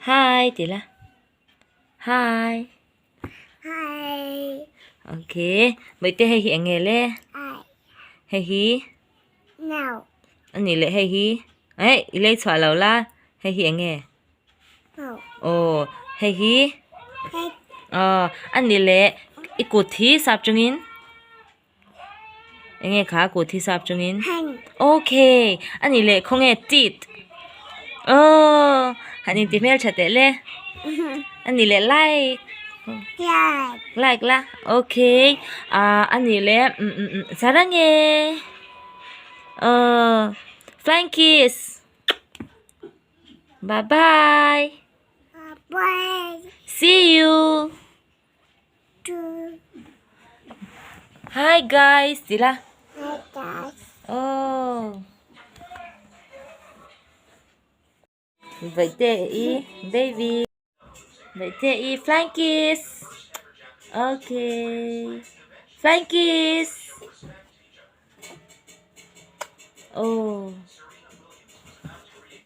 Hi, Tila. Hi. Hi. Okay. Bây giờ hay hi nghe lẽ. I. Hay hi. No. Anh nhỉ lẽ hay hi. Ấy, lấy xóa lâu la. Hay hi nghe. No. Ồ, hay hi. Hey. Anh nhỉ lẽ. Ý cụ thi sắp chung in. Nghe khá cụ thi sắp chung in. Hen. Okay. Anh nhỉ lẽ không nghe tít. Anh nhỉ tìm hiểu chặt lẽ. Anh nhỉ lẽ like. Yeah. Like lah. Okay. Ani le. 사랑해. Flying kiss. Bye bye. Bye. See you. To. Hi guys. Sila. Hi guys. Oh. Vậy tệ ý baby. Vậy tệ ý flying kiss. Okay. Flying kiss. Oh.